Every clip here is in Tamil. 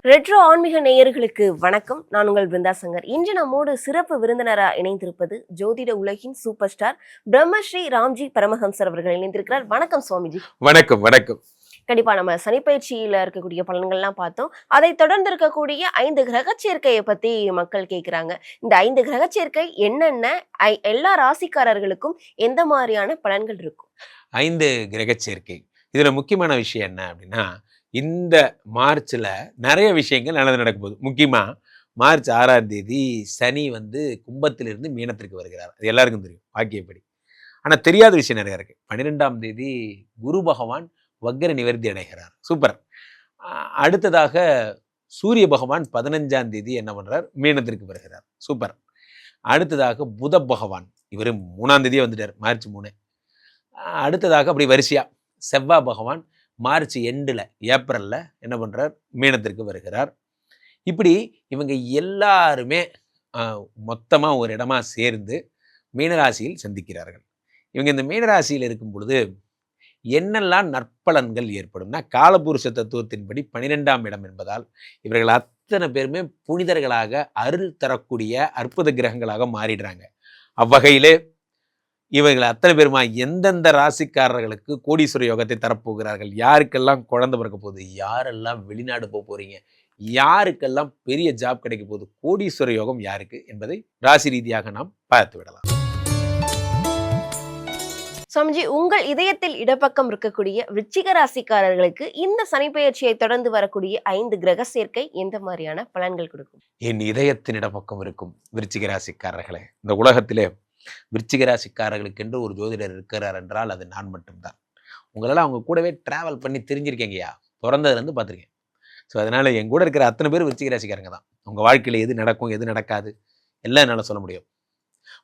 ரெட்ரோ ஆன்மீக நேயர்களுக்கு வணக்கம். நான் உங்கள் பிருந்தா சங்கர். இன்று நம்மோடு சிறப்பு விருந்தினராக இணைந்திருப்பது ஜோதிட உலகின் சூப்பர் ஸ்டார் பிரம்மஸ்ரீ ராம்ஜி பரமஹம்சர் அவர்கள் இணைந்திருக்கிறார். வணக்கம் சுவாமிஜி. வணக்கம். வணக்கம். கண்டிப்பா நம்ம சனிப்பயிற்சியில இருக்கக்கூடிய பலன்கள்லாம் பார்த்தோம். அதை தொடர்ந்து இருக்கக்கூடிய 5 கிரக சேர்க்கையை பத்தி மக்கள் கேட்கிறாங்க. இந்த 5 கிரக சேர்க்கை என்னென்ன, எல்லா ராசிக்காரர்களுக்கும் எந்த மாதிரியான பலன்கள் இருக்கும்? 5 கிரக சேர்க்கை. இதுல முக்கியமான விஷயம் என்ன அப்படின்னா, இந்த மார்ச்ல நிறைய விஷயங்கள் நல்லது நடக்க போகுது. முக்கியமா மார்ச் 6ஆம் தேதி சனி கும்பத்திலிருந்து மீனத்திற்கு வருகிறார். அது எல்லாருக்கும் தெரியும் வாக்கியப்படி. ஆனா தெரியாத விஷயம் நிறைய இருக்கு. 12ஆம் தேதி குரு பகவான் வக்ர நிவர்த்தி அடைகிறார். சூப்பர். அடுத்ததாக சூரிய பகவான் 15ஆம் தேதி என்ன பண்றார்? மீனத்திற்கு வருகிறார். சூப்பர். அடுத்ததாக புத பகவான் இவர் 3ஆம் தேதியே வந்துட்டார், மார்ச் 3. அடுத்ததாக அப்படி வரிசையா செவ்வாய் பகவான் மார்ச் எண்டில் ஏப்ரலில் என்ன பண்ணுறார்? மீனத்திற்கு வருகிறார். இப்படி இவங்க எல்லாருமே மொத்தமாக ஒரு இடமா சேர்ந்து மீனராசியில் சந்திக்கிறார்கள். இவங்க இந்த மீனராசியில் இருக்கும் பொழுது என்னெல்லாம் நற்பலன்கள் ஏற்படும்னா, காலபுருஷ தத்துவத்தின்படி 12ஆம் இடம் என்பதால் இவர்கள் அத்தனை பேருமே புனிதர்களாக அருள் தரக்கூடிய அற்புத கிரகங்களாக மாறிடுறாங்க. அவ்வகையிலே இவர்கள் அத்தனை பேருமா எந்தெந்த ராசிக்காரர்களுக்கு கோடீஸ்வர யோகத்தை தரப்போகிறார்கள், யாருக்கெல்லாம் குழந்தை பிறக்க போகுது, யாரெல்லாம் வெளிநாடு போக போறீங்க, யாருக்கெல்லாம் பெரிய ஜாப் கிடைக்க போகுது, கோடீஸ்வர யோகம் யாருக்கு என்பதை ராசி ரீதியாக நாம் பார்த்து விடலாம். சுவாமிஜி, உங்கள் இதயத்தில் இடப்பக்கம் இருக்கக்கூடிய விருச்சிக ராசிக்காரர்களுக்கு இந்த சனிப்பெயர்ச்சியை தொடர்ந்து வரக்கூடிய 5 கிரக சேர்க்கை எந்த மாதிரியான பலன்கள் கொடுக்கும்? என் இதயத்தின் இடப்பக்கம் இருக்கும் விருச்சிக ராசிக்காரர்களே, இந்த உலகத்திலே விருச்சிக ராசிக்காரர்களுக்கு என்று ஒரு ஜோதிடர் இருக்கிறார் என்றால் அது நான் மட்டும்தான். உங்களெல்லாம் அவங்க கூடவே டிராவல் பண்ணி தெரிஞ்சிருக்கேங்கய்யா, பிறந்ததுலேருந்து பார்த்துருக்கேன். ஸோ அதனால் என் கூட இருக்கிற அத்தனை பேர் விருச்சிக ராசிக்காரங்க தான். உங்கள் வாழ்க்கையில் எது நடக்கும் எது நடக்காது எல்லாம் என்னால் சொல்ல முடியும்.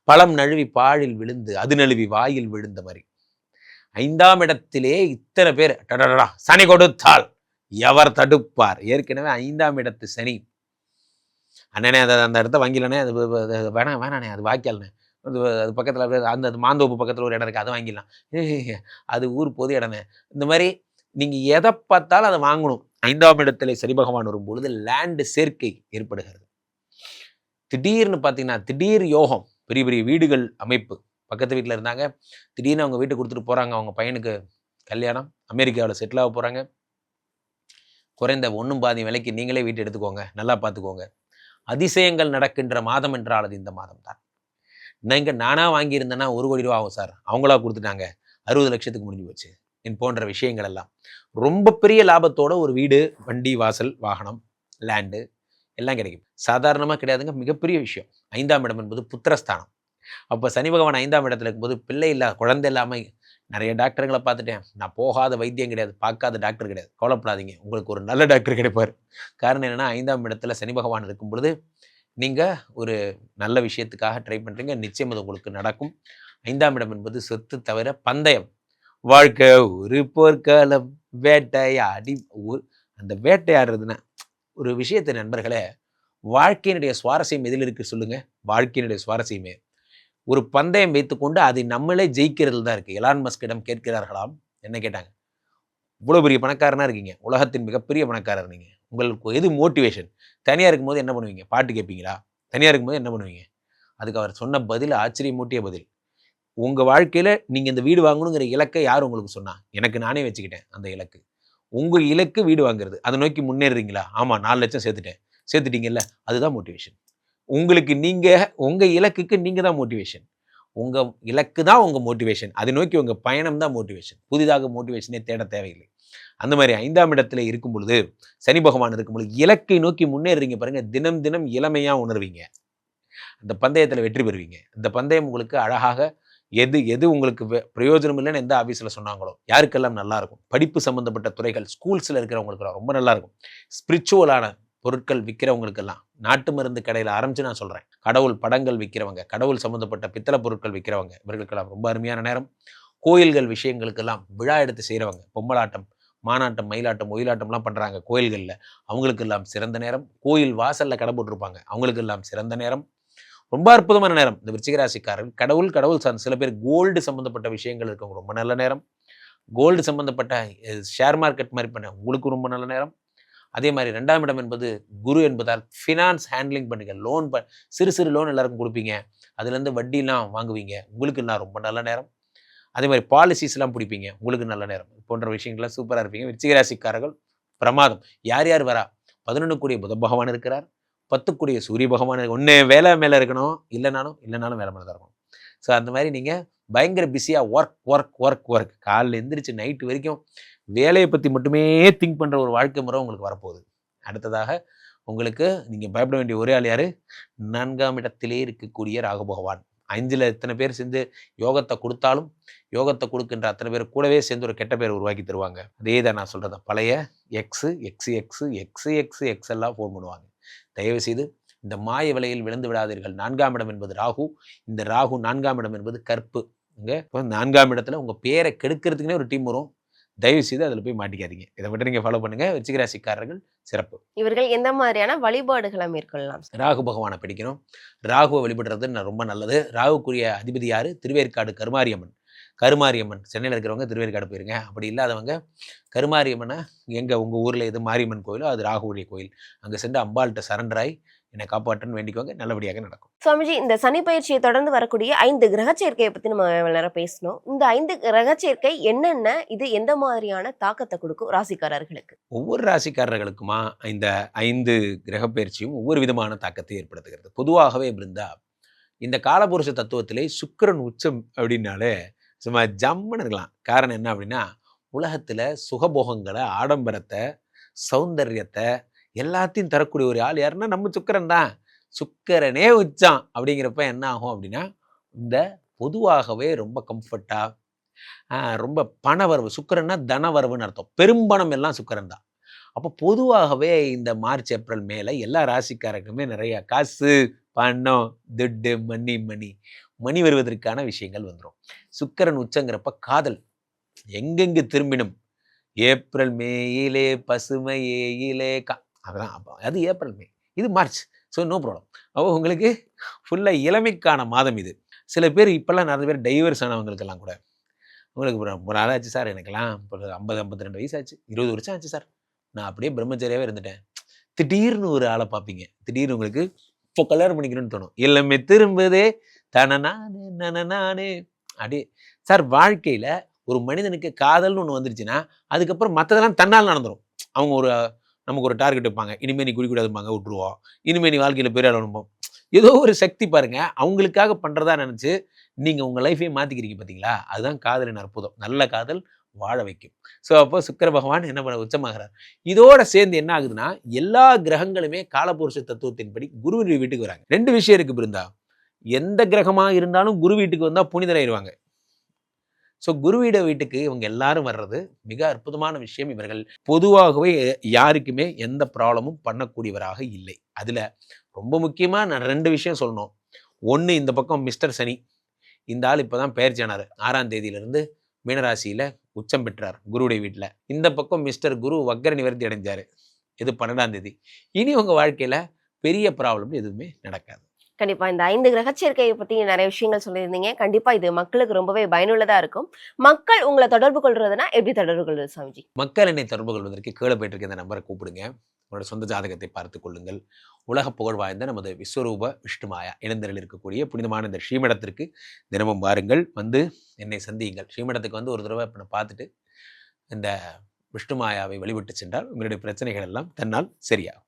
பழம் நழுவி பாழில் விழுந்து அது நழுவி வாயில் விழுந்த மாதிரி 5ஆம் இடத்திலே இத்தனை பேர் சனி கொடுத்தால் எவர் தடுப்பார். ஏற்கனவே 5ஆம் இடத்து சனி. அண்ணனே அதை அந்த இடத்த வாங்கிலனே, அது வேணானே, அது வாய்க்கால்னே, அது பக்கத்தில் அந்த மாந்தோப்பு பக்கத்தில் ஒரு இடம் இருக்குது, அதை வாங்கிடலாம், அது ஊர் பொது இடமே. இந்த மாதிரி நீங்கள் எதை பார்த்தாலும் அதை வாங்கணும். 5ஆம் இடத்துல சனி பகவான் வரும் பொழுது லேண்டு சேர்க்கை ஏற்படுகிறது. திடீர்னு பார்த்தீங்கன்னா திடீர் யோகம், பெரிய பெரிய வீடுகள் அமைப்பு. பக்கத்து வீட்டில் இருந்தாங்க, திடீர்னு அவங்க வீட்டை கொடுத்துட்டு போகிறாங்க. அவங்க பையனுக்கு கல்யாணம், அமெரிக்காவில் செட்டில் ஆக போகிறாங்க. குறைந்த 1 பாதி விலைக்கு நீங்களே வீட்டை எடுத்துக்கோங்க, நல்லா பார்த்துக்கோங்க. அதிசயங்கள் நடக்கின்ற மாதம் என்றால் அது இந்த மாதம் தான். நானாக வாங்கியிருந்தேன்னா 1 கோடி ரூபா ஆகும் சார், அவங்களா கொடுத்துட்டாங்க, 60 லட்சத்துக்கு முடிஞ்சு போச்சு என் போன்ற விஷயங்கள் எல்லாம். ரொம்ப பெரிய லாபத்தோட ஒரு வீடு, வண்டி, வாசல், வாகனம், லேண்டு எல்லாம் கிடைக்கும். சாதாரணமாக கிடையாதுங்க, மிகப்பெரிய விஷயம். 5ஆம் இடம் என்பது புத்திரஸ்தானம். அப்போ சனி பகவான் 5ஆம் இடத்துல இருக்கும்போது பிள்ளை இல்லை, குழந்தை இல்லாமல் நிறைய டாக்டருங்களை பார்த்துட்டேன். நான் போகாத வைத்தியம் கிடையாது, பார்க்காத டாக்டர் கிடையாது. கவலைப்படாதீங்க, உங்களுக்கு ஒரு நல்ல டாக்டர் கிடைப்பார். காரணம் என்னென்னா, 5ஆம் இடத்துல சனி பகவான் இருக்கும் பொழுது நீங்கள் ஒரு நல்ல விஷயத்துக்காக ட்ரை பண்ணுறீங்க, நிச்சயம் அது உங்களுக்கு நடக்கும். 5ஆம் இடம் என்பது சொத்து தவிர பந்தயம். வாழ்க்கை ஒரு போர்க்காலம், வேட்டையாடி அந்த வேட்டையாடுறதுன்னா ஒரு விஷயத்தை நண்பர்களே, வாழ்க்கையினுடைய சுவாரஸ்யம் எதில் இருக்குது சொல்லுங்கள்? வாழ்க்கையினுடைய சுவாரஸ்யமே ஒரு பந்தயம் வைத்துக்கொண்டு அதை நம்மளே ஜெயிக்கிறது தான் இருக்குது. எலான் மஸ்கிடம் கேட்கிறார்களாம், என்ன கேட்டாங்க? இவ்வளோ பெரிய பணக்காரனாக இருக்கீங்க, உலகத்தின் மிகப்பெரிய பணக்காரர் நீங்கள், உங்களுக்கு எது மோட்டிவேஷன்? தனியாக இருக்கும்போது என்ன பண்ணுவீங்க? பாட்டு கேட்பீங்களா? தனியாக இருக்கும்போது என்ன பண்ணுவீங்க? அதுக்கு அவர் சொன்ன பதில் ஆச்சரியமூட்டிய பதில். உங்கள் வாழ்க்கையில் நீங்கள் இந்த வீடு வாங்கணுங்கிற இலக்கை யார் உங்களுக்கு சொன்னா? எனக்கு நானே வச்சுக்கிட்டேன் அந்த இலக்கு. உங்கள் இலக்கு வீடு வாங்குறது, அதை நோக்கி முன்னேறுறீங்களா? ஆமாம், 4 லட்சம் சேர்த்துட்டீங்கல்ல, அதுதான் மோட்டிவேஷன். உங்களுக்கு உங்கள் இலக்குக்கு நீங்கள் தான் மோட்டிவேஷன். உங்கள் இலக்கு தான் உங்கள் மோட்டிவேஷன், அதை நோக்கி உங்கள் பயணம் தான் மோட்டிவேஷன். புதிதாக மோட்டிவேஷனே தேட தேவையில்லை. அந்த மாதிரி 5ஆம் இடத்துல இருக்கும் பொழுது சனி பகவான் இருக்கும் பொழுது இலக்கை நோக்கி முன்னேறீங்க பாருங்க, தினம் தினம் இளமையாக உணர்வீங்க. அந்த பந்தயத்தில் வெற்றி பெறுவீங்க. அந்த பந்தயம் உங்களுக்கு அழகாக எது உங்களுக்கு பிரயோஜனம் இல்லைன்னு எந்த ஆஃபீஸில் சொன்னாங்களோ, யாருக்கெல்லாம் நல்லா இருக்கும், படிப்பு சம்மந்தப்பட்ட துறைகள், ஸ்கூல்ஸில் இருக்கிறவங்களுக்கெல்லாம் ரொம்ப நல்லா இருக்கும். ஸ்பிரிச்சுவலான பொருட்கள் விற்கிறவங்களுக்கெல்லாம், நாட்டு மருந்து கடையில் ஆரம்பித்து நான் சொல்கிறேன், கடவுள் படங்கள் விற்கிறவங்க, கடவுள் சம்மந்தப்பட்ட பித்தளை பொருட்கள் விற்கிறவங்க, இவர்களுக்கெல்லாம் ரொம்ப அருமையான நேரம். கோயில்கள் விஷயங்களுக்கெல்லாம் விழா எடுத்து செய்கிறவங்க, பொம்மலாட்டம், மானாட்டம், மயிலாட்டம், ஒயிலாட்டம்லாம் பண்ணுறாங்க கோயில்களில், அவங்களுக்கெல்லாம் சிறந்த நேரம். கோயில் வாசலில் கடை போட்டிருப்பாங்க, அவங்களுக்கெல்லாம் சிறந்த நேரம். ரொம்ப அற்புதமான நேரம். இந்த விருச்சிக ராசிக்காரர்கள் கடவுள் சார்ந்த சில பேர் கோல்டு சம்மந்தப்பட்ட விஷயங்கள் இருக்கவங்க ரொம்ப நல்ல நேரம். கோல்டு சம்மந்தப்பட்ட ஷேர் மார்க்கெட் மாதிரி பண்ண உங்களுக்கு ரொம்ப நல்ல நேரம். அதே மாதிரி 2ஆம் இடம் என்பது குரு என்பதால் ஃபினான்ஸ் ஹேண்ட்லிங் பண்ணுங்க. சிறு சிறு லோன் எல்லாருக்கும் கொடுப்பீங்க. அதுலேருந்து வட்டிலாம் வாங்குவீங்க. உங்களுக்கு நான் ரொம்ப நல்ல நேரம். அதே மாதிரி பாலிசிஸ்லாம் பிடிப்பீங்க. உங்களுக்கு நல்ல நேரம். போன்ற விஷயங்கள்லாம் சூப்பராக இருப்பீங்க. விருச்சிக ராசிக்காரர்கள் பிரமாதம். யார் யார் வரா? 11 கூடிய புத பகவான் இருக்கிறார். 10 கூடிய சூரிய பகவான். ஒன்று வேலை மேலே இருக்கணும், இல்லைனாலும் வேலை மேலே தான் இருக்கணும். ஸோ அந்த மாதிரி நீங்கள் பயங்கர பிஸியாக ஒர்க் காலையில் எந்திரிச்சு நைட்டு வரைக்கும் வேலையை பற்றி மட்டுமே திங்க் பண்ணுற ஒரு வாழ்க்கை முறை உங்களுக்கு வரப்போகுது. அடுத்ததாக உங்களுக்கு நீங்கள் பயப்பட வேண்டிய ஒரே ஆள் யார்? 4ஆம் இடத்திலே இருக்கக்கூடிய ராகு பகவான். 5ல் எத்தனை பேர் சேர்ந்து யோகத்தை கொடுத்தாலும் யோகத்தை கொடுக்கின்ற அத்தனை பேர் கூடவே சேர்ந்து ஒரு கெட்ட பேர் உருவாக்கி தருவாங்க. அதே தான் நான் சொல்கிறது. பழைய எக்ஸ் எல்லாம் ஃபோன் பண்ணுவாங்க. தயவு செய்து இந்த மாய விலையில் விழுந்து விடாதீர்கள். 4ஆம் இடம் என்பது ராகு. இந்த ராகு 4ஆம் இடம் என்பது கற்பு. இங்கே 4ஆம் இடத்துல உங்கள் பேரை கெடுக்கிறதுக்குனே ஒரு டீம் வரும். தயவு செய்து அதில் போய் மாட்டிக்காதீங்க. இதை மட்டும் நீங்கள் ஃபாலோ பண்ணுங்க. விருச்சிக ராசிக்காரர்கள் சிறப்பு. இவர்கள் எந்த மாதிரியான வழிபாடுகளை மேற்கொள்ளலாம்? ராகு பகவானை பிடிக்கணும். ராகுவை வழிபடுறது ரொம்ப நல்லது. ராகுக்குரிய அதிபதி யாரு? திருவேற்காடு கருமாரியம்மன். சென்னையில் இருக்கிறவங்க திருவேற்காடு போயிருங்க. அப்படி இல்லாதவங்க கருமாரியம்மனை உங்கள் ஊரில் எது மாரியம்மன் கோயிலோ அது ராகுவுடைய கோயில். அங்கே சென்று அம்பாள்கிட்ட சரண்டராய் என்னை காப்பாற்றுன்னு வேண்டிக்கோங்க. நல்லபடியாக நடக்கும். சுவாமிஜி, இந்த சனி பயிற்சியை தொடர்ந்து வரக்கூடிய 5 கிரக சேர்க்கையை பத்தி நம்ம இவ்வளவு நேரம் பேசணும். இந்த 5 கிரக சேர்க்கை என்னென்ன, இது எந்த மாதிரியான தாக்கத்தை கொடுக்கும் ராசிக்காரர்களுக்கு? ஒவ்வொரு ராசிக்காரர்களுக்குமா இந்த 5 கிரக பயிற்சியும் ஒவ்வொரு விதமான தாக்கத்தை ஏற்படுத்துகிறது. பொதுவாகவே இருந்தா இந்த காலபுருஷ தத்துவத்திலே சுக்கிரன் உச்சம் அப்படின்னாலே சும்மா ஜம்முன்னு இருக்கலாம். காரணம் என்ன அப்படின்னா, உலகத்துல சுகபோகங்களை, ஆடம்பரத்தை, சௌந்தர்யத்தை எல்லாத்தையும் தரக்கூடிய ஒரு ஆள் யாருன்னா நம்ம சுக்கிரன் தான். சுக்கிரனே உச்சம் அப்படிங்கிறப்ப என்ன ஆகும் அப்படின்னா, இந்த பொதுவாகவே ரொம்ப கம்ஃபர்ட்டா, ரொம்ப பணவரவு. சுக்கிரன்னா தனவரவுன்னு அர்த்தம். பெரும்பணம் எல்லாம் சுக்கிரன் தான். அப்போ பொதுவாகவே இந்த மார்ச் ஏப்ரல் மேல எல்லா ராசிக்காரருக்குமே நிறைய காசு, பணம், துட்டு, மணி வருவதற்கான விஷயங்கள் வந்துடும். சுக்கிரன் உச்சங்கிறப்ப காதல் எங்கெங்கு திரும்பினும் ஏப்ரல் மேயிலே பசுமையிலே அதெல்லாம் அது ஏப்ரல் மே, இது மார்ச். So no problem. அப்போ உங்களுக்கு ஃபுல்லாக இளமைக்கான மாதம் இது. சில பேர் இப்போல்லாம் நிறைய பேர் டைவர்ஸ் ஆனவங்களுக்கெல்லாம் கூட உங்களுக்கு ஒரு நாள் ஆச்சு சார், எனக்கெல்லாம் இப்போ 50-52 வயசு ஆச்சு, 20 வருஷம் ஆச்சு சார், நான் அப்படியே பிரம்மச்சரியாகவே இருந்துட்டேன். திடீர்னு ஒரு ஆளை பார்ப்பீங்க. திடீர்னு உங்களுக்கு இப்போ கல்யாணம் பண்ணிக்கணும்னு தோணும். எல்லாமே திரும்புதே நானே அப்படியே. சார், வாழ்க்கையில் ஒரு மனிதனுக்கு காதல்னு ஒன்று வந்துருச்சுன்னா அதுக்கப்புறம் மற்றதெல்லாம் தன்னால் நடந்துடும். அவங்க நமக்கு ஒரு டார்கெட் வைப்பாங்க. இனிமேல் நீ குடிக்கூடாதுப்பாங்க, விட்டுருவோம். இனிமேல் நீ வாழ்க்கையில் பெரிய ஆளணும்போம். ஏதோ ஒரு சக்தி பாருங்க, அவங்களுக்காக பண்ணுறதா நினச்சி நீங்கள் உங்கள் லைஃபையே மாற்றிக்கிறீங்க பார்த்தீங்களா? அதுதான் காதலின் அற்புதம். நல்ல காதல் வாழ வைக்கும். ஸோ அப்போ சுக்கிர பகவான் என்ன பண்ண உச்சமாகிறார். இதோட சேர்ந்து என்ன ஆகுதுன்னா, எல்லா கிரகங்களுமே காலபுருஷ தத்துவத்தின்படி குருவின் வீட்டுக்கு வராங்க. 2 விஷயம் இருக்கு பிருந்தா. எந்த கிரகமாக இருந்தாலும் குரு வீட்டுக்கு வந்தால் புனிதராயிருவாங்க. ஸோ குருவிட வீட்டுக்கு இவங்க எல்லாரும் வர்றது மிக அற்புதமான விஷயம். இவர்கள் பொதுவாகவே யாருக்குமே எந்த ப்ராப்ளமும் பண்ணக்கூடியவராக இல்லை. அதில் ரொம்ப முக்கியமாக நான் 2 விஷயம் சொல்லணும். ஒன்று, இந்த பக்கம் மிஸ்டர் சனி, இந்த ஆள் இப்போ தான் பெயர்ச்சி ஆனார். 6ஆம் தேதியிலிருந்து மீனராசியில் உச்சம் பெற்றார் குருவுடைய வீட்டில். இந்த பக்கம் மிஸ்டர் குரு வக்கர நிவர்த்தி அடைஞ்சார். இது 12ஆம் தேதி. இனி உங்கள் வாழ்க்கையில் பெரிய ப்ராப்ளம் எதுவுமே நடக்காது. கண்டிப்பா இந்த 5 கிரக சேர்க்கையை பத்தி நிறைய விஷயங்கள் சொல்லியிருந்தீங்க. கண்டிப்பா இது மக்களுக்கு ரொம்பவே பயனுள்ளதா இருக்கும். மக்கள் உங்களை தொடர்பு கொள்றதுன்னா எப்படி தொடர்பு கொள்வது சாமிஜி? மக்கள் என்னை தொடர்பு கொள்வதற்கு கீழே போயிட்டு இருக்க இந்த நம்பரை கூப்பிடுங்க. உங்களோட சொந்த ஜாதகத்தை பார்த்துக் கொள்ளுங்கள். உலக புகழ் வாய்ந்த நமது விஸ்வரூப விஷ்ணுமாயா இணைந்தரில் இருக்கக்கூடிய புனிதமான இந்த ஸ்ரீமடத்திற்கு தினமும் வாருங்கள், வந்து என்னை சந்தியுங்கள். ஸ்ரீமடத்துக்கு வந்து ஒரு தடவை பார்த்துட்டு இந்த விஷ்ணுமாயாவை வழிபட்டு சென்றால் உங்களுடைய பிரச்சனைகள் எல்லாம் தன்னால் சரியாகும்.